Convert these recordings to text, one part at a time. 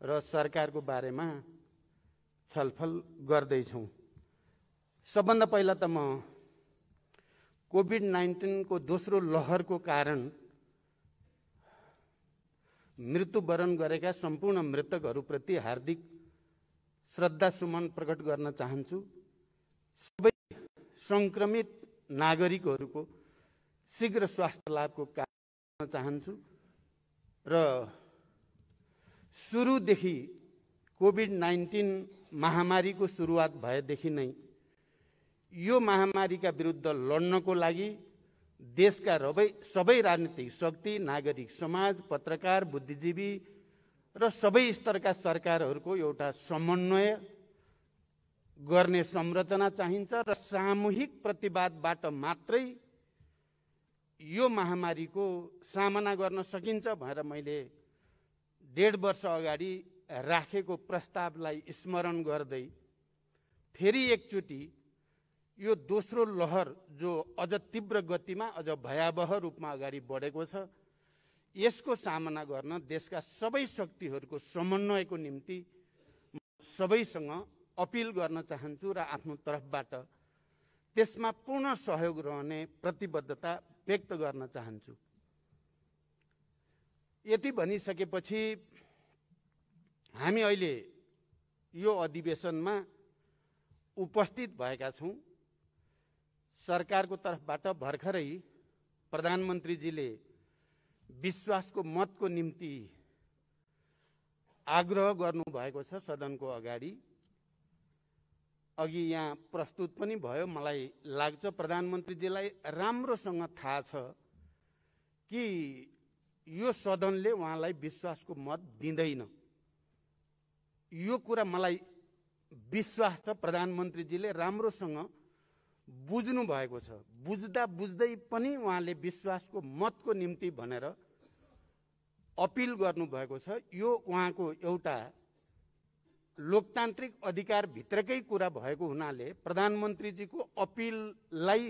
र सरकारको बारेमा छलफल गर्दैछौँ। सबभन्दा पहिला त म कोभिड-19 को दोस्रो लहरको कारण मृत्युवरण गरेका सम्पूर्ण मृतकहरूप्रति हार्दिक श्रद्धासुमन प्रकट गर्न चाहन्छु। सबै संक्रमित नागरिकहरूको शीघ्र स्वास्थ्य लाभको कामना गर्न चाहन्छु र सुरुदेखि कोभिड-19 महामारीको सुरुवात भएदेखि नै यो महामारीका विरुद्ध लड्नको लागि देशका सबै राजनीतिक शक्ति, नागरिक समाज, पत्रकार, बुद्धिजीवी र सबै स्तरका सरकारहरूको एउटा समन्वय गर्ने संरचना चाहिन्छ र सामूहिक प्रतिवादबाट मात्रै यो महामारीको सामना गर्न सकिन्छ भनेर मैले 1.5 वर्ष अगाडि राखेको प्रस्तावलाई स्मरण गर्दै फेरि एकचोटि यो दोस्रो लहर जो अझ तीव्र गतिमा, अझ भयावह रूपमा अगाडि बढेको छ, यसको सामना गर्न देशका सबै शक्तिहरूको समन्वयको निम्ति सबैसँग अपिल गर्न चाहन्छु र आफ्नो तर्फबाट त्यसमा पूर्ण सहयोग रहने प्रतिबद्धता व्यक्त गर्न चाहन्छु। यति भनिसकेपछि हामी अहिले यो अधिवेशनमा उपस्थित भएका छौँ। सरकारको तर्फबाट भर्खरै प्रधानमन्त्रीजीले विश्वासको मतको निम्ति आग्रह गर्नुभएको छ सदनको अगाडि। अघि यहाँ प्रस्तुत पनि भयो। मलाई लाग्छ प्रधानमन्त्रीजीलाई राम्रोसँग थाहा छ कि यो सदनले उहाँलाई विश्वासको मत दिँदैन। यो कुरा मलाई विश्वास छ प्रधानमन्त्रीजीले राम्रोसँग बुझ्नु भएको छ। बुझ्दा बुझ्दै पनि उहाँले विश्वासको मतको निम्ति भनेर अपिल गर्नुभएको छ। यो उहाँको एउटा लोकतान्त्रिक अधिकार भित्रकै कुरा भएको हुनाले प्रधानमन्त्रीजीको अपिललाई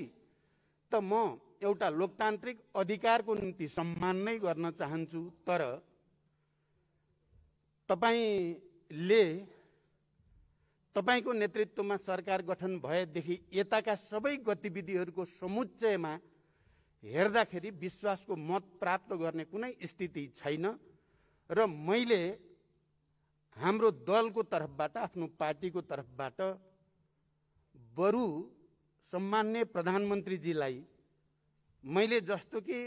त म एउटा लोकतान्त्रिक अधिकारको निम्ति सम्मान नै गर्न चाहन्छु। तर तपाईको नेतृत्वमा सरकार गठन भएदेखि यताका सबै गतिविधिहरूको समुच्चयमा हेर्दाखेरि विश्वासको मत प्राप्त गर्ने कुनै स्थिति छैन र मैले हाम्रो दलको तर्फबाट, आफ्नो पार्टीको तर्फबाट बरु सम्माननीय प्रधानमन्त्रीजीलाई मैले जस्तो कि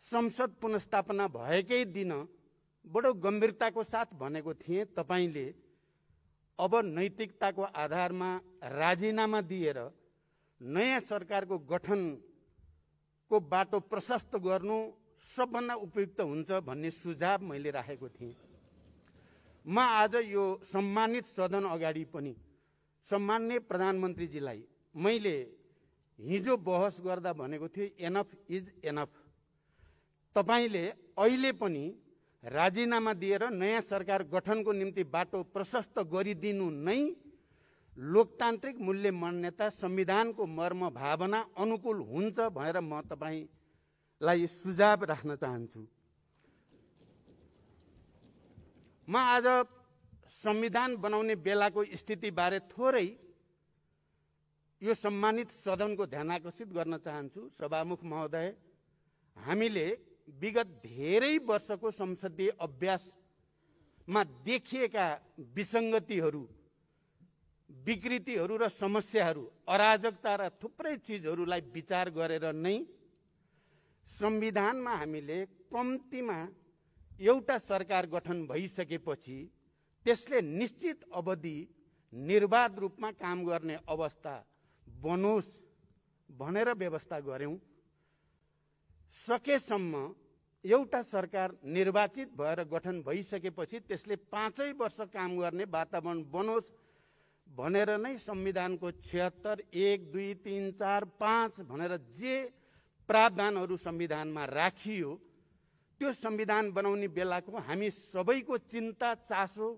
संसद पुनर्स्थापना भएकै दिन बडो गम्भीरताको साथ भनेको थिएँ, तपाईले अब नैतिकताको आधारमा राजीनामा दिएर नयाँ सरकारको गठनको बाटो प्रशस्त गर्नु सबभन्दा उपयुक्त हुन्छ भन्ने सुझाव मैले राखेको थिएँ। म आज यो सम्मानित सदन अगाडि पनि सम्माननीय प्रधानमन्त्रीजीलाई मैले हिजो बहस गर्दा भनेको थिएँ, एनफ इज एनफ। तपाईले अहिले पनि राजीनामा दिएर नयाँ सरकार गठनको निम्ति बाटो प्रशस्त गरिदिनु नै लोकतान्त्रिक मूल्य मान्यता, संविधानको मर्म भावना अनुकूल हुन्छ भनेर म तपाईलाई सुझाव राख्न चाहन्छु। म आज संविधान बनाउने बेलाको स्थितिबारे थोरै यो सम्मानित सदनको ध्यान आकर्षित गर्न चाहन्छु। सभामुख महोदय, हामीले विगत धेरै वर्षको संसदीय अभ्यासमा देखिएका विसङ्गतिहरू, विकृतिहरू र समस्याहरू, अराजकता र थुप्रै चिजहरूलाई विचार गरेर नै संविधानमा हामीले कम्तीमा एउटा सरकार गठन भइसकेपछि त्यसले निश्चित अवधि निर्वाध रूपमा काम गर्ने अवस्था बनोस् भनेर व्यवस्था गर्यौं। सकेसम्म एउटा सरकार निर्वाचित भएर गठन भइसकेपछि त्यसले 5 वर्ष काम गर्ने वातावरण बनोस् भनेर नै संविधानको 76, 1, 2, 3, 4, 5 भनेर जे प्रावधानहरू संविधानमा राखियो त्यो संविधान बनाउने बेलाको हामी सबैको चिन्ता, चासो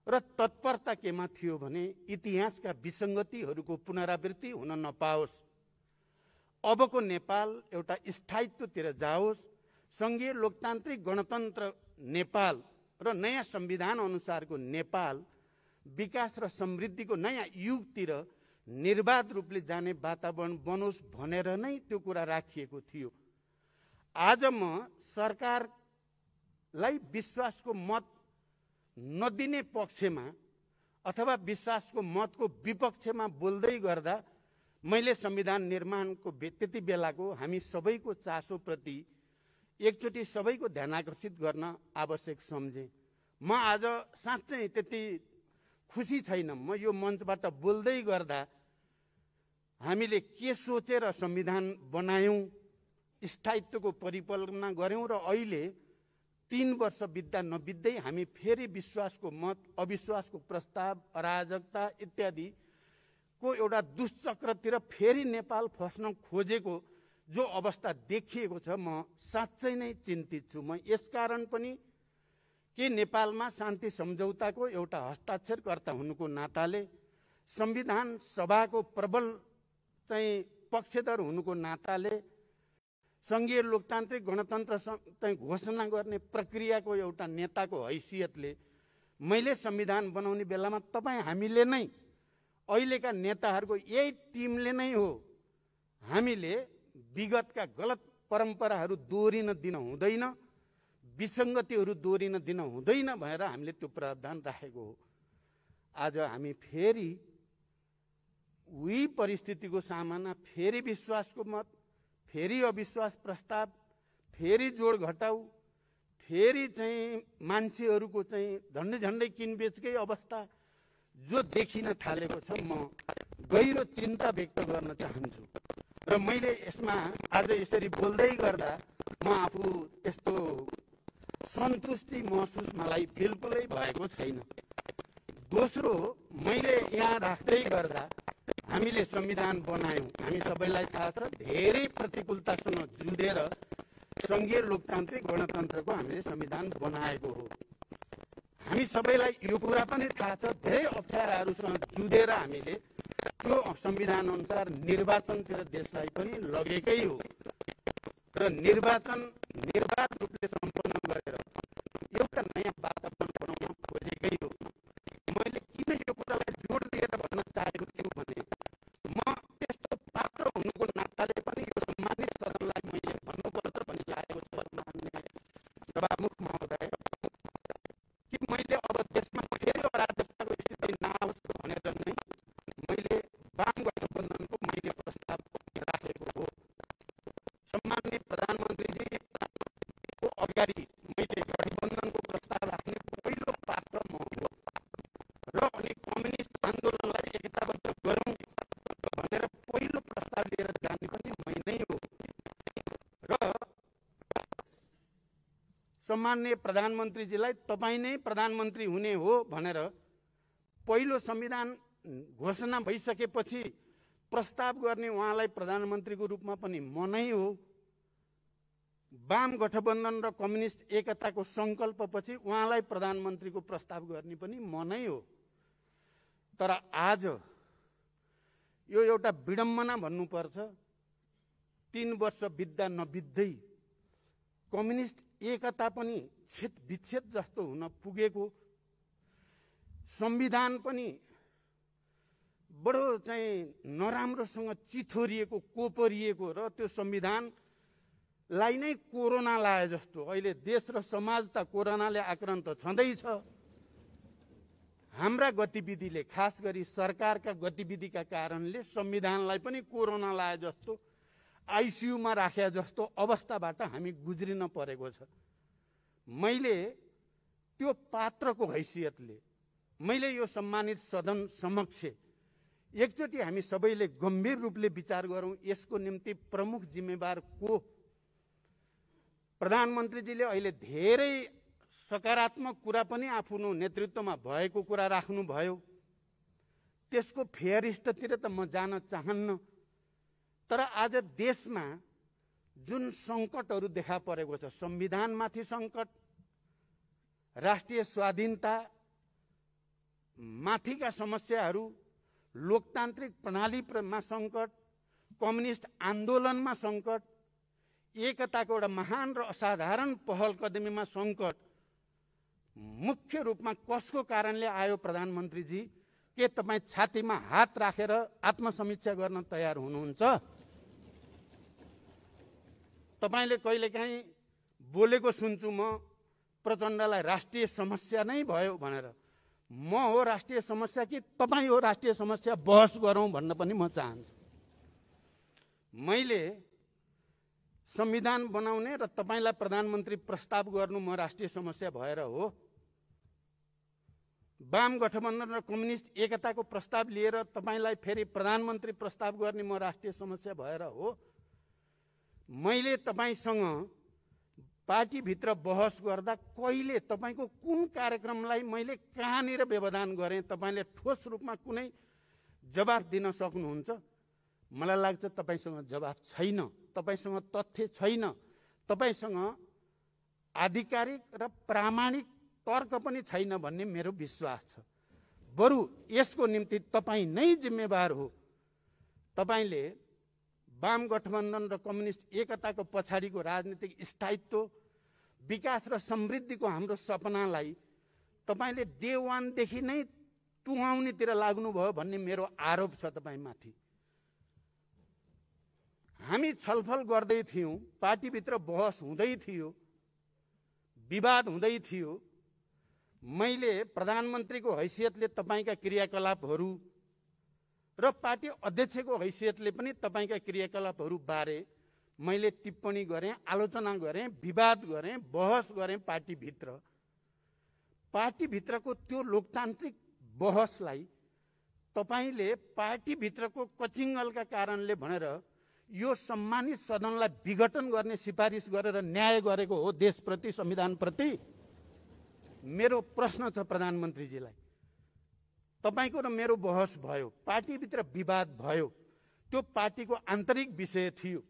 र तत्परता केमा थियो भने इतिहासका विसङ्गतिहरूको पुनरावृत्ति हुन नपाओस्, अबको नेपाल एउटा स्थायित्वतिर जाओस्, संघीय लोकतान्त्रिक गणतन्त्र नेपाल र नयाँ संविधान अनुसारको नेपाल विकास र समृद्धिको नयाँ युगतिर निर्वाध रूपले जाने वातावरण बनोस् भनेर नै त्यो कुरा राखिएको थियो। आज म सरकारलाई विश्वासको मत नदिने पक्षमा अथवा विश्वासको मतको विपक्षमा बोल्दै गर्दा मैले संविधान निर्माणको त्यति बेलाको हामी सबैको चासोप्रति एकचोटि सबैको ध्यान आकर्षित गर्न आवश्यक सम्झेँ। म आज साँच्चै त्यति खुसी छैन। म यो मञ्चबाट बोल्दै गर्दा हामीले के सोचेर संविधान बनायौँ, स्थायित्वको परिकल्पना गऱ्यौँ र अहिले 3 वर्ष बित्दा नबित्दै हामी फेरि विश्वासको मत, अविश्वासको प्रस्ताव, अराजकता इत्यादि को एउटा दुष्चक्रतिर फेरि नेपाल फस्न खोजेको जो अवस्था देखिएको छ, म साँच्चै नै चिन्तित छु। म यसकारण पनि के नेपालमा शान्ति सम्झौताको एउटा हस्ताक्षरकर्ता हुनुको नाताले, संविधान सभाको प्रबल चाहिँ पक्षधर हुनुको नाताले, संघीय लोकतान्त्रिक गणतन्त्र चाहिँ घोषणा गर्ने प्रक्रियाको एउटा नेताको हैसियतले मैले संविधान बनाउने बेलामा तपाईँ हामीले नै अहिलेका नेताहरूको यही टिमले नै हो हामीले विगतका गलत परम्पराहरू दोहोरिन दिन हुँदैन, विसङ्गतिहरू दोहोरिन दिन हुँदैन भनेर हामीले त्यो प्रावधान राखेको हो। आज हामी फेरि उही परिस्थितिको सामना, फेरि विश्वासको मत, फेरि अविश्वास प्रस्ताव, फेरि जोड घटाउ, फेरि चाहिँ मान्छेहरूको चाहिँ झन्डै झन्डै किनबेचकै अवस्था जो देखिन थालेको छ, म गहिरो चिन्ता व्यक्त गर्न चाहन्छु। र मैले यसमा आज यसरी बोल्दै गर्दा म आफू त्यस्तो सन्तुष्टि महसुस मलाई बिल्कुलै भएको छैन। दोस्रो, मैले यहाँ राख्दै गर्दा हामीले संविधान बनायौँ, हामी सबैलाई थाहा छ धेरै प्रतिकूलतासँग जुधेर संघीय लोकतान्त्रिक गणतन्त्रको हामीले संविधान बनाएको हो। हामी सबैलाई यो कुरा पनि थाहा छ धेरै अप्ठ्याराहरूसँग जुधेर हामीले त्यो संविधान अनुसार निर्वाचनतिर देशलाई पनि लगेकै हो र निर्वाचन निर्वाध रूपले सम्पन्न गरेर एउटा नयाँ वातावरण बनाउन खोजेकै हो। मैले किन यो कुरालाई जोड दिएर भन्न चाहेको छु भने म त्यस्तो पात्र हुनुको नाताले पनि यो सम्मानित सदनलाई मैले भन्नुपर्छ भन्ने लागेको छ। मान्य सभामुख महोदय, कि मैले अब देशमा फेरि अराजकताको स्थिति नआओस् भनेर नै मैले वाम गठबन्धनको मैले प्रस्ताव राखेको हो। सम्माननीय प्रधानमन्त्रीजीको अगाडि मैले गठबन्धनको प्रस्ताव राख्ने पहिलो पात्र म हो र अनि कम्युनिस्ट आन्दोलनलाई एकताबद्ध गरौँ भनेर पहिलो प्रस्ताव लिएर जाने पनि मै नै हो। र सम्माननीय प्रधानमन्त्रीजीलाई तपाईँ नै प्रधानमन्त्री हुने हो भनेर पहिलो संविधान घोषणा भइसकेपछि प्रस्ताव गर्ने उहाँलाई प्रधानमन्त्रीको रूपमा पनि म नै हो। वाम गठबन्धन र कम्युनिस्ट एकताको सङ्कल्पपछि उहाँलाई प्रधानमन्त्रीको प्रस्ताव गर्ने पनि म नै हो। तर आज यो एउटा विडम्बना भन्नुपर्छ, 3 वर्ष बित्दा नबित्दै कम्युनिस्ट एकता पनि विच्छेद जस्तो हुन पुगेको, संविधान पनि बडो चाहिँ नराम्रोसँग चिथोरिएको, कोपरिएको र त्यो संविधानलाई नै कोरोना लाए जस्तो अहिले देश र समाज त कोरोनाले आक्रान्त छँदैछ। हाम्रा गतिविधिले, खास गरी सरकारका गतिविधिका कारणले संविधानलाई पनि कोरोना लाए जस्तो, आइसियुमा राखे जस्तो अवस्थाबाट हामी गुज्रिन परेको छ। मैले त्यो पात्रको हैसियतले मैले यो सम्मानित सदन समक्ष एकचोटि हामी सबैले गम्भीर रूपले विचार गरौँ, यसको निम्ति प्रमुख जिम्मेवार को? प्रधानमन्त्रीजीले अहिले धेरै सकारात्मक कुरा पनि आफ्नो नेतृत्वमा भएको कुरा राख्नुभयो, त्यसको फेयरिस्टतिर त म जान चाहन्न। तर आज देशमा जुन सङ्कटहरू देखा परेको छ, संविधानमाथि सङ्कट, राष्ट्रिय स्वाधीनता माथिका समस्याहरू, लोकतान्त्रिक प्रणालीमा सङ्कट, कम्युनिस्ट आन्दोलनमा सङ्कट, एकताको एउटा महान र असाधारण पहल कदमीमा सङ्कट, मुख्य रूपमा कसको कारणले आयो प्रधानमन्त्रीजी? के तपाईँ छातीमा हात राखेर आत्मसमीक्षा गर्न तयार हुनुहुन्छ? तपाईले कहिलेकाहीँ बोलेको सुन्छु म प्रचण्डलाई राष्ट्रिय समस्या नै भयो भनेर। म हो राष्ट्रिय समस्या कि तपाईँ हो राष्ट्रिय समस्या? बहस गरौँ भन्न पनि म चाहन्छु। मैले संविधान बनाउने र तपाईलाई प्रधानमन्त्री प्रस्ताव गर्नु म राष्ट्रिय समस्या भएर हो? वाम गठबन्धन र कम्युनिस्ट एकताको प्रस्ताव लिएर तपाईलाई फेरि प्रधानमन्त्री प्रस्ताव गर्ने म राष्ट्रिय समस्या भएर हो? मैले तपाईसँग पार्टीभित्र बहस गर्दा कहिले तपाईको कुन कार्यक्रमलाई मैले कहाँनिर व्यवधान गरेँ तपाईले ठोस रूपमा कुनै जवाफ दिन सक्नुहुन्छ? मलाई लाग्छ तपाईसँग जवाफ छैन, तपाईसँग तथ्य छैन, तपाईसँग आधिकारिक र प्रामाणिक तर्क पनि छैन भन्ने मेरो विश्वास छ। बरु यसको निम्ति तपाईँ नै जिम्मेवार हो। तपाईले वाम गठबन्धन र कम्युनिस्ट एकताको पछाडिको राजनीतिक स्थायित्व, विकास र समृद्धिको हाम्रो सपनालाई तपाईले डे वानदेखि नै टुहाउनेतिर लाग्नुभयो भन्ने मेरो आरोप छ तपाईमाथि। हामी छलफल गर्दै थियौँ, पार्टीभित्र बहस हुँदै थियो, विवाद हुँदै थियो। मैले प्रधानमन्त्रीको हैसियतले तपाईका क्रियाकलापहरू र पार्टी अध्यक्षको हैसियतले पनि तपाईका क्रियाकलापहरू बारे मैले टिप्पणी गरेँ, आलोचना गरेँ, विवाद गरेँ, बहस गरेँ पार्टीभित्र। पार्टीभित्रको त्यो लोकतान्त्रिक बहसलाई तपाईले पार्टीभित्रको कचिङ्गलका कारणले भनेर यो सम्मानित सदनलाई विघटन गर्ने सिफारिस गरेर न्याय गरेको हो देशप्रति, संविधानप्रति। मेरो प्रश्न छ प्रधानमन्त्रीजीलाई, तपाईको र मेरो बहस भयो, पार्टीभित्र विवाद भयो, त्यो पार्टीको आन्तरिक विषय थियो।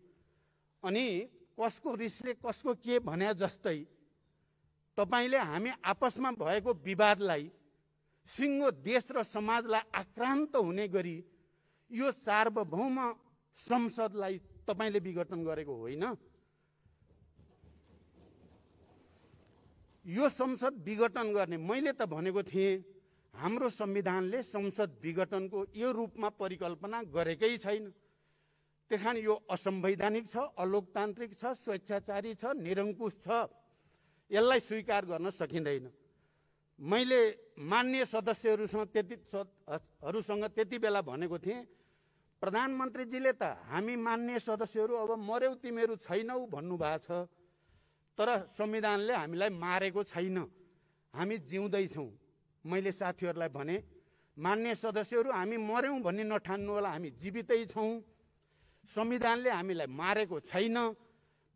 अनि कसको रिसले कसको के भन्या जस्तै तपाईले हामी आपसमा भएको विवादलाई सिङ्गो देश र समाजलाई आक्रान्त हुने गरी यो सार्वभौम संसदलाई तपाईले विघटन गरेको होइन। यो संसद विघटन गर्ने मैले त भनेको थिएँ, हाम्रो संविधानले संसद विघटनको यो रूपमा परिकल्पना गरेकै छैन। त्यहाँ यो असंवैधानिक छ, अलोकतान्त्रिक छ, स्वेच्छाचारी छ, निरङ्कुश छ। यसलाई स्वीकार गर्न सकिँदैन। मैले माननीय सदस्यहरूसँग त्यति बेला भनेको थिएँ, प्रधानमन्त्रीजीले त हामी माननीय सदस्यहरू अब मर्यौ तिमीहरू छैनौ भन्नुभएको छ, तर संविधानले हामीलाई मारेको छैन, हामी जिउँदैछौँ। मैले साथीहरूलाई भने, माननीय सदस्यहरू हामी मर्यौँ भन्ने नठान्नु होला, हामी जीवितै छौँ। संविधानले हामीलाई मारेको छैन।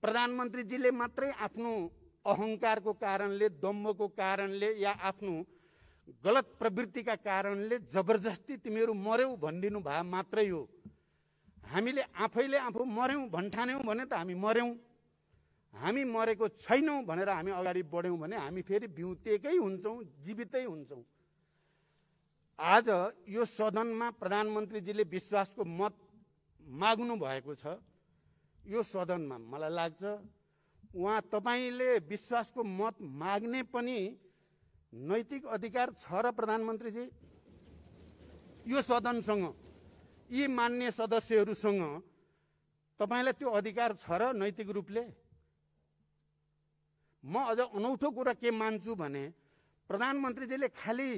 प्रधानमन्त्रीजीले मात्रै आफ्नो अहङ्कारको कारणले, दम्भको कारणले या आफ्नो गलत प्रवृत्तिका कारणले जबरजस्ती तिमीहरू मर्यौ भनिदिनु भए मात्रै हो। हामीले आफैले आफू मर्यौँ भन्ठान्यौँ भने त हामी मर्यौँ। हामी मरेको छैनौँ भनेर हामी अगाडि बढ्यौँ भने हामी फेरि बिउतेकै हुन्छौँ, जीवितै हुन्छौँ। आज यो सदनमा प्रधानमन्त्रीजीले विश्वासको मत माग्नु भएको छ। यो सदनमा मलाई लाग्छ उहाँ तपाईले विश्वासको मत माग्ने पनि नैतिक अधिकार छ र प्रधानमन्त्रीजी? यो सदनसँग, यी मान्य सदस्यहरूसँग तपाईलाई त्यो अधिकार छ र नैतिक रूपले? म अझ अनौठो कुरा के मान्छु भने प्रधानमन्त्रीजीले खालि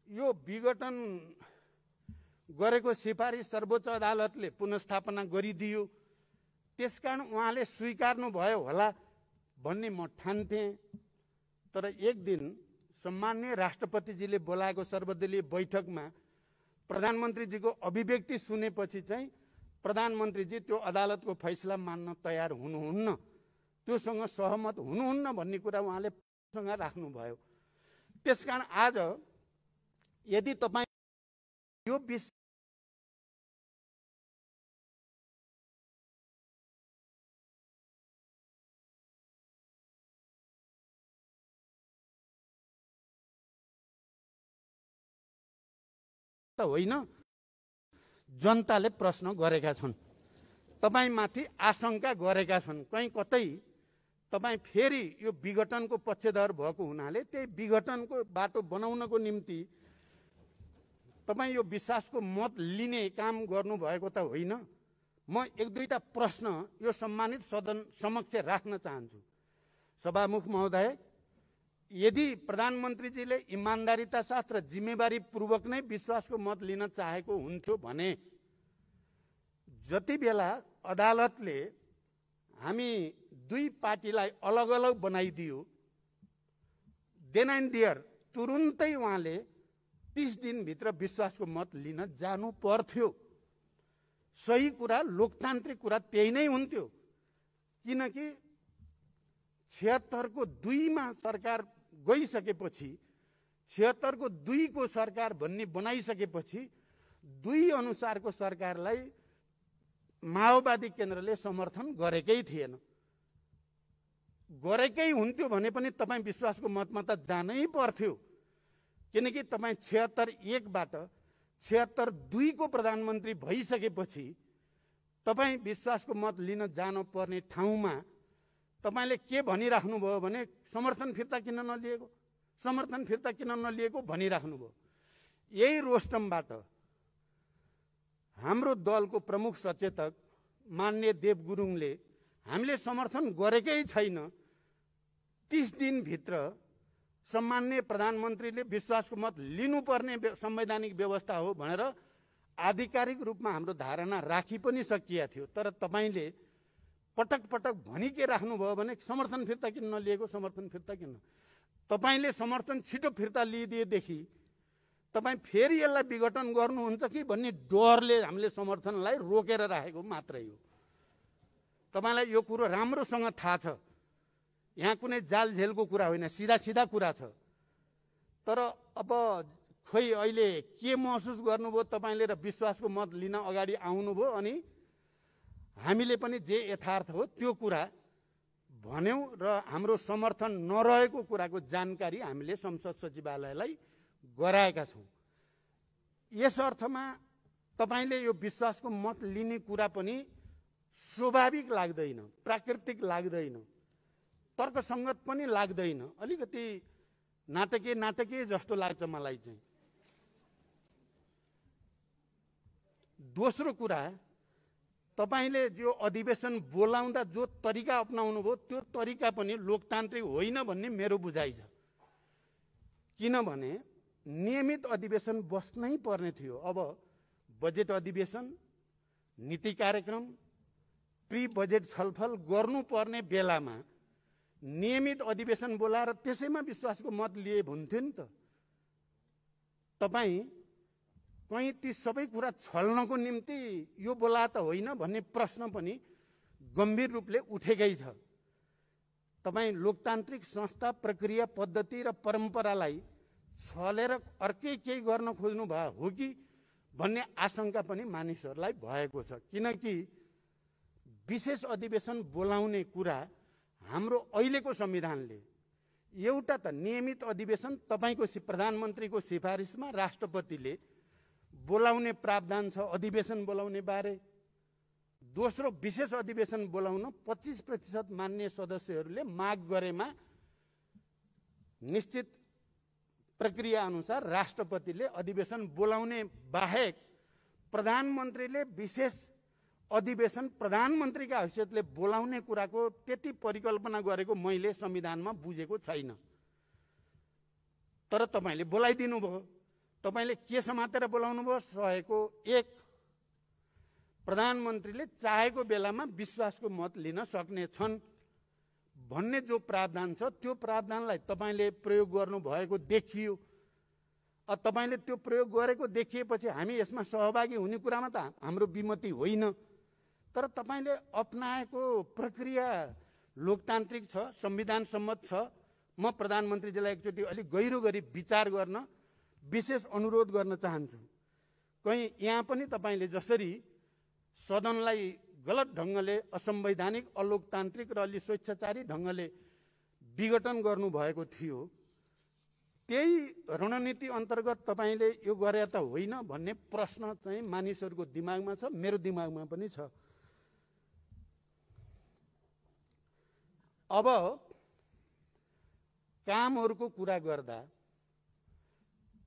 यो विघटन गरेको सिफारिस सर्वोच्च अदालतले पुनर्स्थापना गरिदियो, त्यसकारण उहाँले स्वीकार्नु भयो होला भन्ने म ठान्थेँ। तर एक दिन सम्माननीय राष्ट्रपतिजीले बोलाएको सर्वदलीय बैठकमा प्रधानमन्त्रीजीको अभिव्यक्ति सुनेपछि चाहिँ प्रधानमन्त्रीजी त्यो अदालतको फैसला मान्न तयार हुनुहुन्न, त्योसँग सहमत हुनुहुन्न भन्ने कुरा उहाँले सँग राख्नुभयो। त्यसकारण आज यदि तपाईँ यो विषय त होइन, जनताले प्रश्न गरेका छन्, तपाईमाथि आशंका गरेका छन्, कहीँ कतै तपाईँ फेरि यो विघटनको पक्षधर भएको हुनाले त्यही विघटनको बाटो बनाउनको निम्ति तपाईँ यो विश्वासको मत लिने काम गर्नुभएको त होइन। म एक दुईटा प्रश्न यो सम्मानित सदन समक्ष राख्न चाहन्छु। सभामुख महोदय, यदि प्रधानमन्त्रीजीले इमान्दारिता साथ र जिम्मेवारी पूर्वक नै विश्वासको मत लिन चाहेको हुन्थ्यो भने जति बेला अदालतले हामी दुई पार्टीलाई अलग अलग बनाइदियो, देन एन्ड देयर तुरुन्तै उहाँले 30 दिनभित्र विश्वासको मत लिन जानु पर्थ्यो। सही कुरा, लोकतान्त्रिक कुरा त्यही नै हुन्थ्यो। किनकि 76 को 2 मा सरकार गइसकेपछि, 76 को 2 को सरकार भन्ने बनाइसकेपछि 2 अनुसारको सरकारलाई माओवादी केन्द्रले समर्थन गरेकै थिएन। गरेकै हुन्थ्यो भने पनि तपाईँ विश्वासको मतमा त जानै पर्थ्यो। किनकि तपाईँ 76-1 बाट 76-2 को प्रधानमन्त्री भइसकेपछि तपाईँ विश्वासको मत लिन जानुपर्ने ठाउँमा तपाईले के भनिराख्नुभयो भने समर्थन फिर्ता किन नलिएको, समर्थन फिर्ता किन नलिएको भनिराख्नुभयो। यही रोस्टमबाट हाम्रो दलको प्रमुख सचेतक माननीय देव गुरुङले हामीले समर्थन गरेकै छैन, 30 दिनभित्र सम्माननीय प्रधानमन्त्रीले विश्वासको मत लिनुपर्ने संवैधानिक व्यवस्था हो भनेर आधिकारिक रूपमा हाम्रो धारणा राखी पनि सकिया थियो। तर तपाईले पटक पटक भनि के राख्नुभयो भने समर्थन फिर्ता किन नलिएको, समर्थन फिर्ता किन। तपाईले समर्थन छिटो फिर्ता लिइदिएदेखि तपाईँ फेरि यसलाई विघटन गर्नुहुन्छ कि भन्ने डरले हामीले समर्थनलाई रोकेर राखेको मात्रै हो। तपाईलाई यो कुरो राम्रोसँग थाहा छ, यहाँ कुनै जालझेलको कुरा होइन, सिधा सिधा कुरा छ। तर अब खोइ अहिले के महसुस गर्नुभयो तपाईँले र विश्वासको मत लिन अगाडि आउनुभयो अनि हामीले पनि जे यथार्थ हो त्यो कुरा भन्यौं र हाम्रो समर्थन नरहेको कुराको जानकारी हामीले संसद सचिवालयलाई गराएका छौं। यस अर्थमा तपाईले यो विश्वासको मत लिने कुरा पनि स्वाभाविक लाग्दैन, प्राकृतिक लाग्दैन, तर्कसंगत पनि लाग्दैन, अलिकति नाटकीय जस्तो लाग्छ मलाई चाहिँ। दोस्रो कुरा, तपाईले जो अधिवेशन बोलाउँदा जो तरिका अपनाउनु भयो त्यो तरिका पनि लोकतान्त्रिक होइन भन्ने मेरो बुझाइ छ। किनभने नियमित अधिवेशन बस्नै पर्ने थियो। अब बजेट अधिवेशन, नीति कार्यक्रम, प्री बजेट छलफल गर्नुपर्ने बेलामा नियमित अधिवेशन बोलाएर त्यसैमा विश्वासको मत लिए हुन्थ्यो नि त। तपाईँ कहीँ ती सबै कुरा छल्नको निम्ति यो बोला त होइन भन्ने प्रश्न पनि गम्भीर रूपले उठेकै छ। तपाईँ लोकतान्त्रिक संस्था, प्रक्रिया, पद्धति र परम्परालाई छलेर अर्कै केही गर्न खोज्नु भयो हो कि भन्ने आशंका पनि मानिसहरूलाई भएको छ। किनकि विशेष अधिवेशन बोलाउने कुरा हाम्रो अहिलेको संविधानले एउटा त नियमित अधिवेशन तपाईको प्रधानमन्त्रीको सिफारिसमा राष्ट्रपतिले बोलाउने प्रावधान छ अधिवेशन बोलाउने बारे। दोस्रो, विशेष अधिवेशन बोलाउन 25% मान्य सदस्यहरूले माग गरेमा निश्चित प्रक्रिया अनुसार राष्ट्रपतिले अधिवेशन बोलाउने बाहेक प्रधानमन्त्रीले विशेष अधिवेशन प्रधानमन्त्रीका हैसियतले बोलाउने कुराको त्यति परिकल्पना गरेको मैले संविधानमा बुझेको छैन। तर तपाईले बोलाइदिनु भयो। तपाईले के समातेर बोलाउनु भयो? 101 प्रधानमन्त्रीले चाहेको बेलामा विश्वासको मत लिन सक्ने छन् भन्ने जो प्रावधान छ त्यो प्रावधानलाई तपाईले प्रयोग गर्नु भएको देखियो। तपाईले त्यो प्रयोग गरेको देखिएपछि हामी यसमा सहभागी हुने कुरामा त हाम्रो विमति होइन। तर तपाईले अपनाएको प्रक्रिया लोकतान्त्रिक छ, संविधान सम्मत छ। म प्रधानमन्त्रीजीलाई एकचोटि अलिक गहिरो गरी विचार गर्न विशेष अनुरोध गर्न चाहन्छु। कहीं यहाँ पनि तपाईले जसरी सदनलाई गलत ढंगले, असंवैधानिक, अलोकतान्त्रिक र अलि स्वेच्छाचारी ढंगले विघटन गर्नु भएको थियो, त्यही रणनीति अन्तर्गत तपाईले यो गरे त होइन भन्ने प्रश्न चाहिँ मानिसहरूको दिमागमा छ, मेरो दिमागमा पनि छ। अब कामहरूको कुरा गर्दा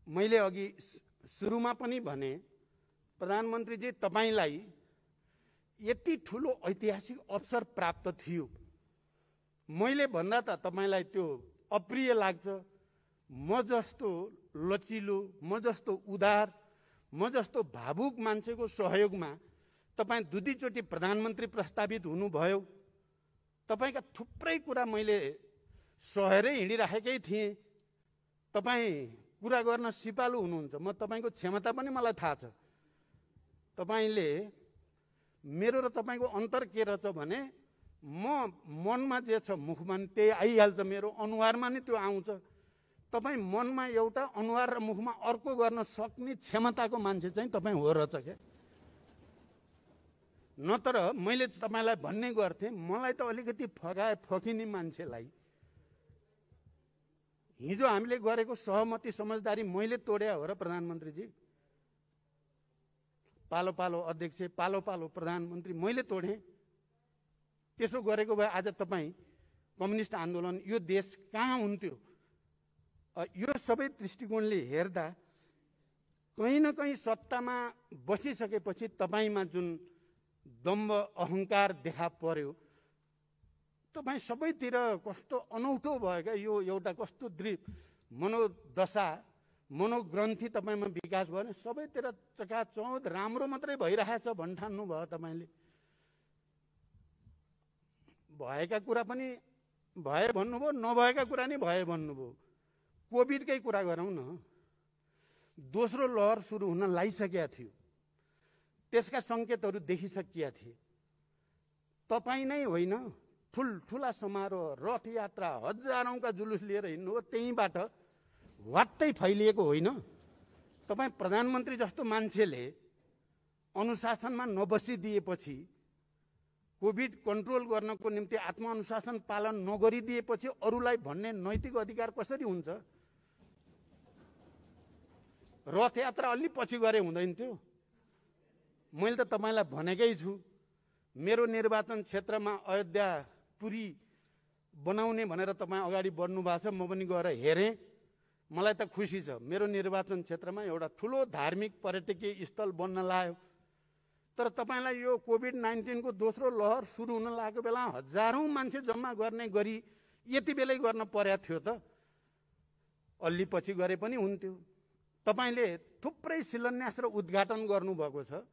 मैले अघि सुरुमा पनि भने, प्रधानमन्त्रीजी तपाईलाई यति ठुलो ऐतिहासिक अवसर प्राप्त थियो, मैले भन्दा त तपाईलाई त्यो अप्रिय लाग्छ। म जस्तो लचिलो, म जस्तो उदार, म जस्तो भावुक मान्छेको सहयोगमा तपाईँ दुईचोटि प्रधानमन्त्री प्रस्तावित हुनुभयो। तपाईका थुप्रै कुरा मैले सहेरै हिँडिराखेकै थिएँ। तपाईँ कुरा गर्न सिपालु हुनुहुन्छ, म तपाईको क्षमता पनि मलाई थाहा छ। तपाईले मेरो र तपाईको अन्तर के रहेछ भने, म मनमा जे छ मुखमा नि त्यही आइहाल्छ, मेरो अनुहारमा नि त्यो आउँछ। तपाईँ मनमा एउटा, अनुहार र मुखमा अर्को गर्न सक्ने क्षमताको मान्छे चाहिँ तपाईँ हो रहेछ क्या। नत्र मैले तपाईलाई भन्ने गर्थेँ, मलाई त अलिकति फकिने मान्छेलाई हिजो हामीले गरेको सहमति समझदारी मैले तोड्या हो र प्रधानमन्त्रीजी। पालो पालो अध्यक्ष, पालो पालो प्रधानमन्त्री मैले तोडेँ। त्यसो गरेको भए आज तपाईँ कम्युनिस्ट आन्दोलन, यो देश कहाँ हुन्थ्यो? यो सबै दृष्टिकोणले हेर्दा कहीँ न कहीँ सत्तामा बसिसकेपछि तपाईँमा जुन दम्भ अहङ्कार देखा पर्यो, तपाईँ सबैतिर कस्तो अनौठो भयो क्या। यो एउटा कस्तो मनोदशा, मनोग्रन्थि तपाईँमा विकास भयो भने सबैतिर चकाचौध राम्रो मात्रै भइरहेछ भन्ठान्नु भयो तपाईँले। भएका कुरा पनि भए भन्नुभयो, नभएका कुरा नि भए भन्नुभयो। कोभिडकै कुरा गरौँ न, दोस्रो लहर सुरु हुन लागिसकेका थियो, त्यसका सङ्केतहरू देखिसकिया थिए। तपाईँ नै होइन, ठुल्ठुला समारोह, रथ यात्रा, हजारौंका जुलुस लिएर हिँड्नु हो, त्यहीँबाट वात्तै फैलिएको होइन। तपाईँ प्रधानमन्त्री जस्तो मान्छेले अनुशासनमा नबसिदिएपछि, कोभिड कन्ट्रोल गर्नको निम्ति आत्मअनुशासन पालन नगरिदिएपछि अरूलाई भन्ने नैतिक अधिकार कसरी हुन्छ? रथ यात्रा अलि पछि गरे हुँदैन थियो? मैले त तपाईलाई भनेकै छु, मेरो निर्वाचन क्षेत्रमा अयोध्यापुरी बनाउने भनेर तपाईँ अगाडि बढ्नु भएको छ। म पनि गएर हेरेँ, मलाई त खुसी छ। मेरो निर्वाचन क्षेत्रमा एउटा ठुलो धार्मिक पर्यटकीय स्थल बन्न लाग्यो। तर तपाईलाई यो कोभिड-19 को दोस्रो लहर सुरु हुन लागेको बेला हजारौं मान्छे जम्मा गर्ने गरी यति बेलै गर्न पर्या थियो त? अलि पछि गरे पनि हुन्थ्यो। तपाईले थुप्रै शिलान्यास र उद्घाटन गर्नुभएको छ,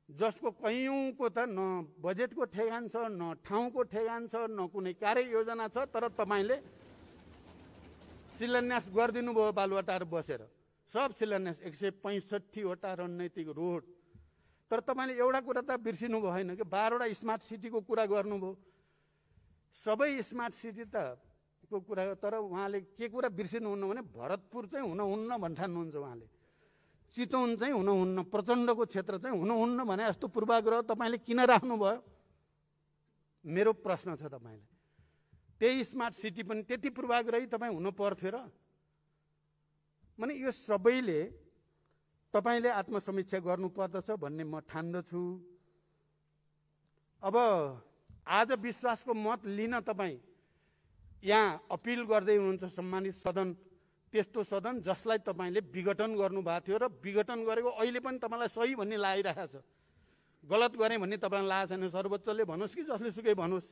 जसको कयौंको त न बजेटको ठेगान छ, न ठाउँको ठेगान छ, न कुनै कार्ययोजना छ। तर तपाईले शिलान्यास गरिदिनु भयो बालुवाटार बसेर। सब शिलान्यास 165 वटा रणनीतिक रोड। तर तपाईले एउटा कुरा त बिर्सिनु भएन कि 12 वटा स्मार्ट सिटीको कुरा गर्नुभयो। सबै स्मार्ट सिटी त को कुरा, तर उहाँले के कुरा बिर्सिनुहुन्न भने भरतपुर चाहिँ हुनुहुन्न भन्ठान्नुहुन्छ उहाँले। चितवन चाहिँ हुनुहुन्न, प्रचण्डको क्षेत्र चाहिँ हुनुहुन्न भने जस्तो पूर्वाग्रह तपाईले किन राख्नुभयो? मेरो प्रश्न छ तपाईलाई। त्यही स्मार्ट सिटी पनि त्यति पूर्वाग्रही तपाईँ हुनु पर्थ्यो र? माने यो सबैले तपाईले आत्मसमीक्षा गर्नुपर्दछ भन्ने म ठान्दछु। अब आज विश्वासको मत लिन तपाईँ यहाँ अपिल गर्दै हुनुहुन्छ सम्मानित सदन, त्यस्तो सदन जसलाई तपाईले विघटन गर्नुभएको थियो र विघटन गरेको अहिले पनि तपाईलाई सही भन्ने लागिरहेको छ। गलत गरे भन्ने तपाईलाई लागेको छैन, सर्वोच्चले भनोस् कि जसले सुकै भनोस्,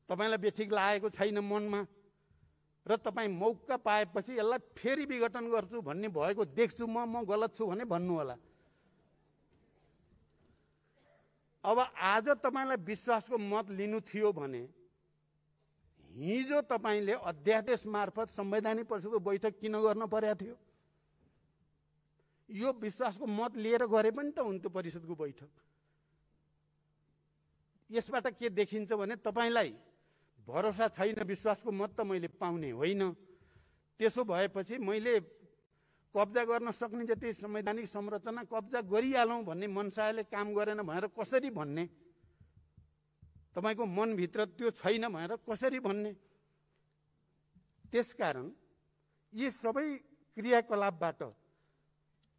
तपाईलाई बेठिक लागेको छैन मनमा, र तपाईँ मौका पाएपछि यसलाई फेरि विघटन गर्छु भन्ने भएको देख्छु म गलत छु भने भन्नु होला। अब आज तपाईलाई विश्वासको मत लिनु थियो भने हिजो तपाईले अध्यादेश मार्फत संवैधानिक परिषदको बैठक किन गर्न पर्या थियो? यो विश्वासको मत लिएर गरे पनि त हुन्थ्यो परिषदको बैठक। यसबाट के देखिन्छ भने तपाईलाई भरोसा छैन, विश्वासको मत त मैले पाउने होइन। त्यसो भएपछि मैले कब्जा गर्न सक्ने जति संवैधानिक संरचना कब्जा गरिहालौं भन्ने मनसायले काम गरेन भनेर कसरी भन्ने? तपाईको मनभित्र त्यो छैन भनेर कसरी भन्ने? त्यसकारण यी सबै क्रियाकलापबाट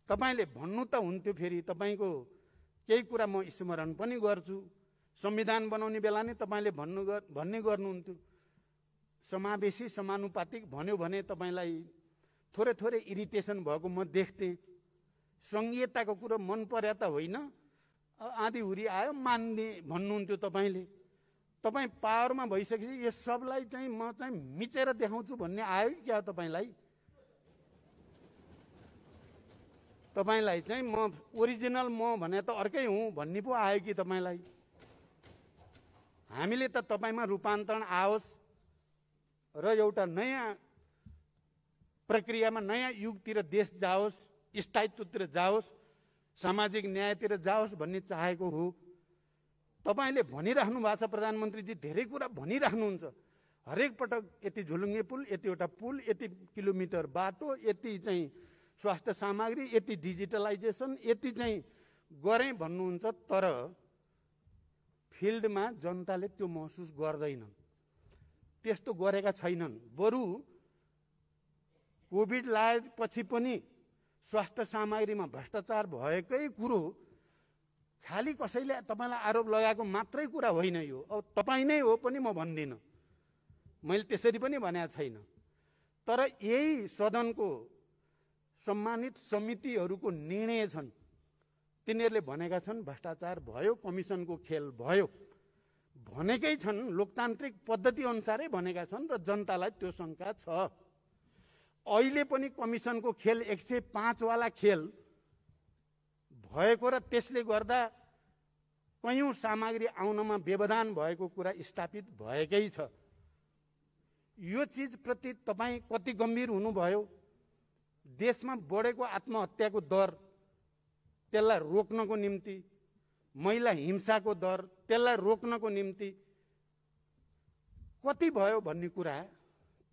तपाईले भन्नु त हुन्थ्यो, फेरि तपाईको केही कुरा म स्मरण पनि गर्छु। संविधान बनाउने बेला नै तपाईले भन्ने गर्नुहुन्थ्यो समावेशी समानुपातिक भन्यो भने तपाईलाई थोरै थोरै इरिटेसन भएको म देख्थेँ। संघीयताको कुरो मन पर्या त होइन, आँधी हुरी आयो मान्ने भन्नुहुन्थ्यो तपाईले। तपाईँ पावरमा भइसकेपछि यो सबलाई चाहिँ म चाहिँ मिचेर देखाउँछु भन्ने आयो क्या तपाईलाई? तपाईलाई चाहिँ म ओरिजिनल म भने त अर्कै हुँ भन्ने पो आयो कि तपाईलाई? हामीले त तपाईमा रूपान्तरण आओस् र एउटा नयाँ प्रक्रियामा नयाँ युगतिर देश जाओस्, स्थायित्वतिर जाओस्, सामाजिक न्यायतिर जाओस् भन्ने चाहेको हो। तपाईले भनिराख्नु भएको छ, प्रधानमन्त्रीजी धेरै कुरा भनिराख्नुहुन्छ। हरेक पटक यति झुलुङ्गे पुल, यतिवटा पुल, यति किलोमिटर बाटो, यति चाहिँ स्वास्थ्य सामग्री, यति डिजिटलाइजेसन, यति चाहिँ गरे भन्नुहुन्छ। तर फिल्डमा जनताले त्यो महसुस गर्दैनन्, त्यस्तो गरेका छैनन्। बरु कोभिड लागेपछि पनि स्वास्थ्य सामग्रीमा भ्रष्टाचार भएकै कुरो खाली कसैले तपाईलाई आरोप लगाएको मात्रै कुरा होइन यो। अब तपाईँ नै हो पनि म भन्दिनँ, मैले त्यसरी पनि भनेको छैन। तर यही सदनको सम्मानित समितिहरूको निर्णय छन्, तिनीहरूले भनेका छन् भ्रष्टाचार भयो, कमिसनको खेल भयो भनेकै छन्, लोकतान्त्रिक पद्धति अनुसारै भनेका छन् र जनतालाई त्यो शङ्का छ। अहिले पनि कमिसनको खेल 105 वाला खेल भएको र त्यसले गर्दा कयौं सामग्री आउनमा व्यवधान भएको कुरा स्थापित भएकै छ। यो चीज प्रति तपाईँ कति गम्भीर हुनुभयो? देशमा बढेको आत्महत्याको दर, त्यसलाई रोक्नको निम्ति, महिला हिंसाको दर, त्यसलाई रोक्नको निम्ति कति भयो भन्ने कुरा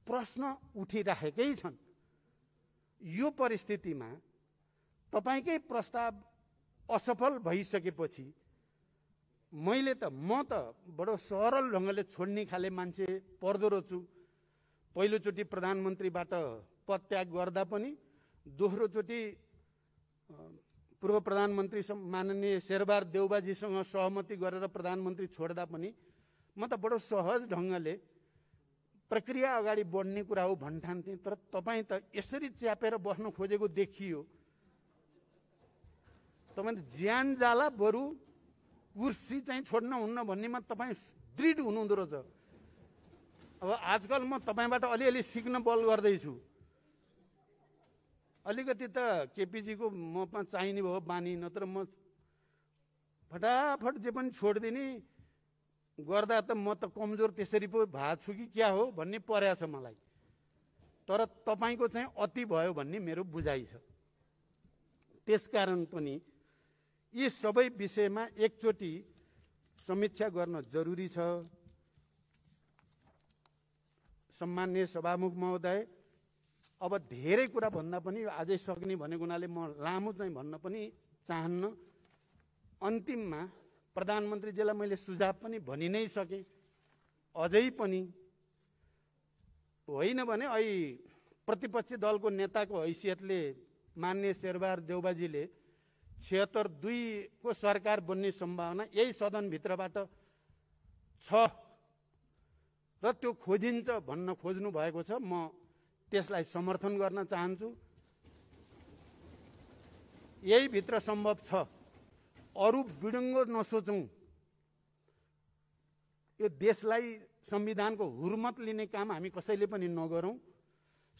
प्रश्न उठिराखेकै छन्। यो परिस्थितिमा तपाईकै प्रस्ताव असफल भइसकेपछि म त बडो सरल ढङ्गले छोड्ने खाले मान्छे पर्दो रहेछु। पहिलोचोटि प्रधानमन्त्रीबाट पदत्याग गर्दा पनि, दोस्रोचोटि पूर्व प्रधानमन्त्री माननीय शेरबहादुर देउबाजीसँग सहमति गरेर प्रधानमन्त्री छोड्दा पनि म त बडो सहज ढङ्गले प्रक्रिया अगाडि बढ्ने कुरा हो भन्ठान्थेँ। तर तपाईँ त यसरी च्यापेर बस्न खोजेको देखियो। तपाईँ ज्यान जाला बरु कुर्सी चाहिँ छोड्न हुन्न भन्नेमा तपाईँ दृढ हुनुहुँदो रहेछ। अब आजकल म तपाईँबाट अलिअलि सिक्न बल गर्दैछु। अलिकति त केपीजीको ममा चाहिने भयो बानी, नत्र म फटाफट जे पनि छोडिदिने गर्दा त म त कमजोर त्यसरी पो भएको छु कि क्या हो भन्ने परेको छ मलाई। तर तपाईँको चाहिँ अति भयो भन्ने मेरो बुझाइ छ। त्यसकारण पनि यी सबै विषयमा एकचोटि समीक्षा गर्न जरुरी छ। सम्माननीय सभामुख महोदय, अब धेरै कुरा भन्दा पनि आजै सक्ने भनेको हुनाले म लामो चाहिँ भन्न पनि चाहन्न। अन्तिममा प्रधानमन्त्रीजीलाई मैले सुझाव पनि भनि नै सकेँ। अझै पनि होइन भने अहिले प्रतिपक्षी दलको नेताको हैसियतले माननीय शेरबहादुर देउबाजीले 76-2 को सरकार बन्ने सम्भावना यही सदनभित्रबाट छ र त्यो खोजिन्छ भन्न खोज्नु भएको छ। म त्यसलाई समर्थन गर्न चाहन्छु। यही भित्र सम्भव छ। अरु बिडङ्गो नसोचौं। यो देशलाई संविधानको हुर्मत लिने काम हामी कसैले पनि नगरौं।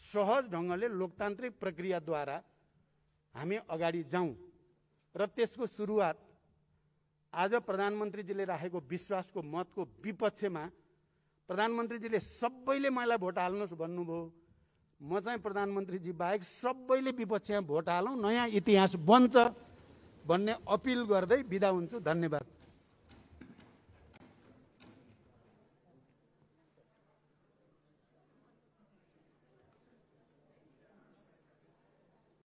सहज ढङ्गले लोकतान्त्रिक प्रक्रियाद्वारा हामी अगाडि जाउँ र त्यसको सुरुवात आज प्रधानमन्त्रीजीले राखेको विश्वासको मतको विपक्षमा प्रधानमन्त्रीजीले सबैले मलाई भोट हाल्नुहोस् भन्नुभयो। म चाहिँ प्रधानमन्त्रीजी बाहेक सबैले विपक्षमा भोट हालौँ, नयाँ इतिहास बन्छ भन्ने अपिल गर्दै बिदा हुन्छु। धन्यवाद।